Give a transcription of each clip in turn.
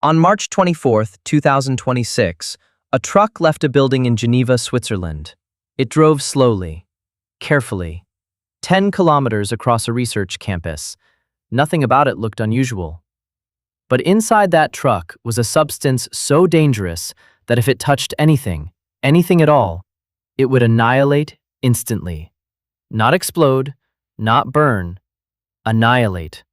On March 24, 2026, a truck left a building in Geneva, Switzerland. It drove slowly, carefully, 10 kilometers across a research campus. Nothing about it looked unusual. But inside that truck was a substance so dangerous that if it touched anything at all, it would annihilate instantly. Not explode, not burn, annihilate.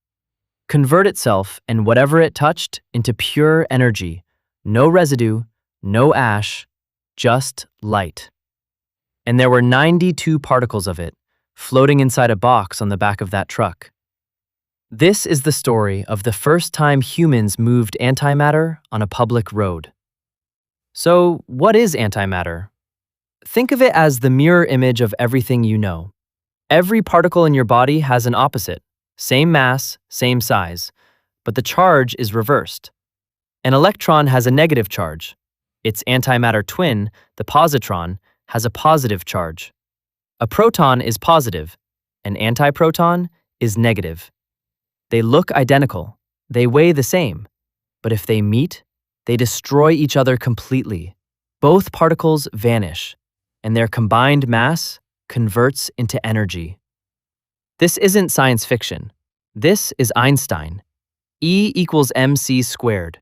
Convert itself and whatever it touched into pure energy. No residue, no ash, just light. And there were 92 particles of it, floating inside a box on the back of that truck. This is the story of the first time humans moved antimatter on a public road. So, what is antimatter? Think of it as the mirror image of everything you know. Every particle in your body has an opposite. Same mass, same size, but the charge is reversed. An electron has a negative charge. Its antimatter twin, the positron, has a positive charge. A proton is positive, an antiproton is negative. They look identical, they weigh the same, but if they meet, they destroy each other completely. Both particles vanish, and their combined mass converts into energy. This isn't science fiction. This is Einstein. E equals mc squared.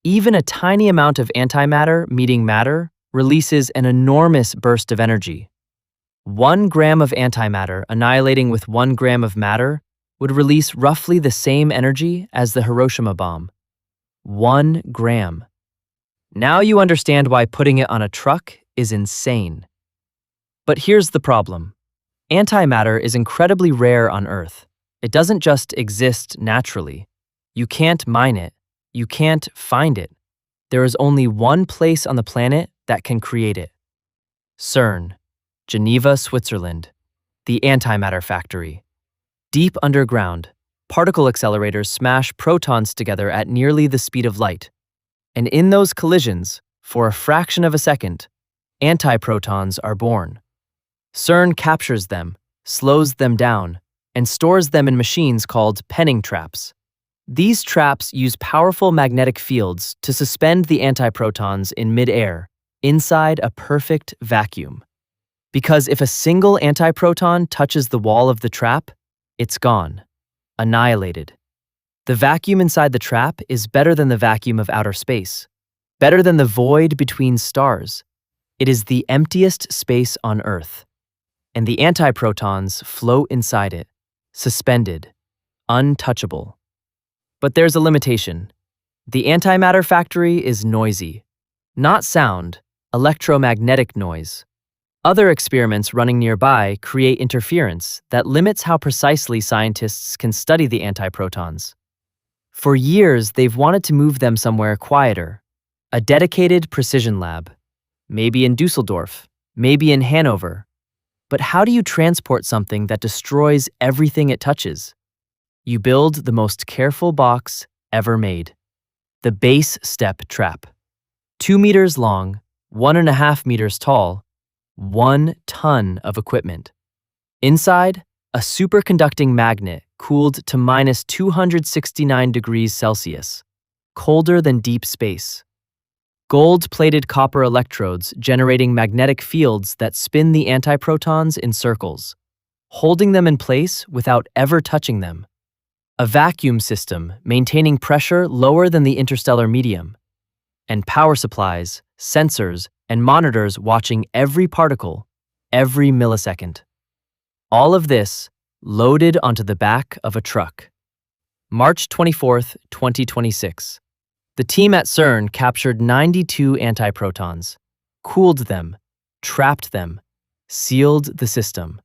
Even a tiny amount of antimatter meeting matter releases an enormous burst of energy. 1 gram of antimatter annihilating with 1 gram of matter would release roughly the same energy as the Hiroshima bomb. 1 gram. Now you understand why putting it on a truck is insane. But here's the problem. Antimatter is incredibly rare on Earth. It doesn't just exist naturally. You can't mine it. You can't find it. There is only one place on the planet that can create it. CERN, Geneva, Switzerland, the antimatter factory. Deep underground, particle accelerators smash protons together at nearly the speed of light. And in those collisions, for a fraction of a second, antiprotons are born. CERN captures them, slows them down, and stores them in machines called penning traps. These traps use powerful magnetic fields to suspend the antiprotons in midair, inside a perfect vacuum. Because if a single antiproton touches the wall of the trap, it's gone, annihilated. The vacuum inside the trap is better than the vacuum of outer space, better than the void between stars. It is the emptiest space on Earth. And the antiprotons float inside it, suspended, untouchable. But there's a limitation. The antimatter factory is noisy. Not sound, electromagnetic noise. Other experiments running nearby create interference that limits how precisely scientists can study the antiprotons. For years, they've wanted to move them somewhere quieter. A dedicated precision lab. Maybe in Dusseldorf, maybe in Hanover. But how do you transport something that destroys everything it touches? You build the most careful box ever made. The base step trap. 2 meters long, 1.5 meters tall, 1 ton of equipment. Inside, a superconducting magnet cooled to minus 269 degrees Celsius, colder than deep space. Gold-plated copper electrodes generating magnetic fields that spin the antiprotons in circles, holding them in place without ever touching them. A vacuum system maintaining pressure lower than the interstellar medium. And power supplies, sensors, and monitors watching every particle, every millisecond. All of this loaded onto the back of a truck. March 24th, 2026. The team at CERN captured 92 antiprotons, cooled them, trapped them, sealed the system.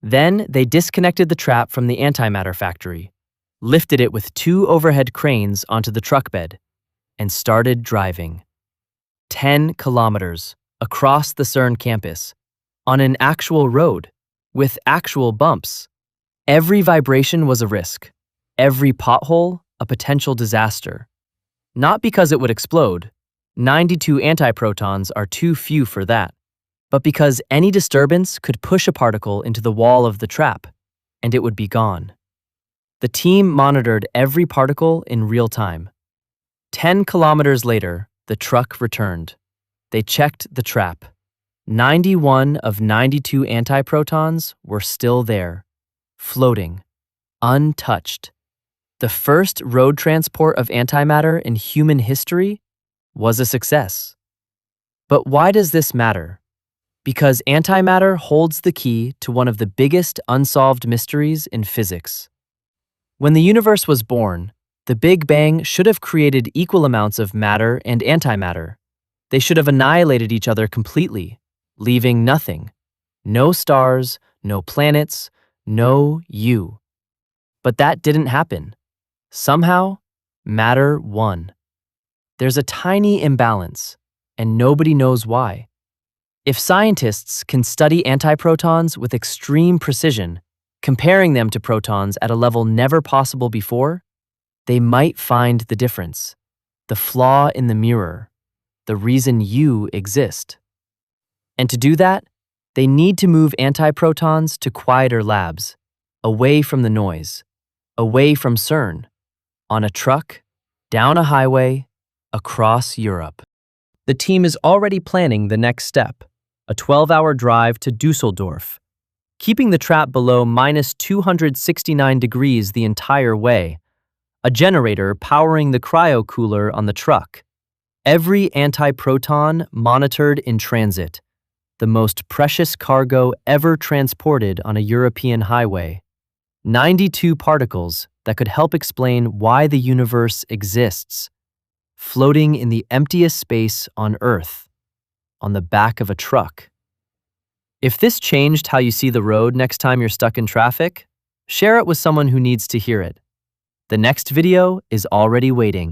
Then they disconnected the trap from the antimatter factory, lifted it with 2 overhead cranes onto the truck bed, and started driving. 10 kilometers across the CERN campus, on an actual road, with actual bumps. Every vibration was a risk, every pothole a potential disaster. Not because it would explode, 92 antiprotons are too few for that, but because any disturbance could push a particle into the wall of the trap, and it would be gone. The team monitored every particle in real time. 10 kilometers later, the truck returned. They checked the trap. 91 of 92 antiprotons were still there, floating, untouched. The first road transport of antimatter in human history was a success. But why does this matter? Because antimatter holds the key to one of the biggest unsolved mysteries in physics. When the universe was born, the Big Bang should have created equal amounts of matter and antimatter. They should have annihilated each other completely, leaving nothing. No stars, no planets, no you. But that didn't happen. Somehow, matter won. There's a tiny imbalance, and nobody knows why. If scientists can study antiprotons with extreme precision, comparing them to protons at a level never possible before, they might find the difference, the flaw in the mirror, the reason you exist. And to do that, they need to move antiprotons to quieter labs, away from the noise, away from CERN, on a truck, down a highway, across Europe. The team is already planning the next step, a 12-hour drive to Dusseldorf, keeping the trap below minus 269 degrees the entire way, a generator powering the cryo-cooler on the truck. Every antiproton monitored in transit, the most precious cargo ever transported on a European highway. 92 particles that could help explain why the universe exists, floating in the emptiest space on Earth, on the back of a truck. If this changed how you see the road next time you're stuck in traffic, share it with someone who needs to hear it. The next video is already waiting.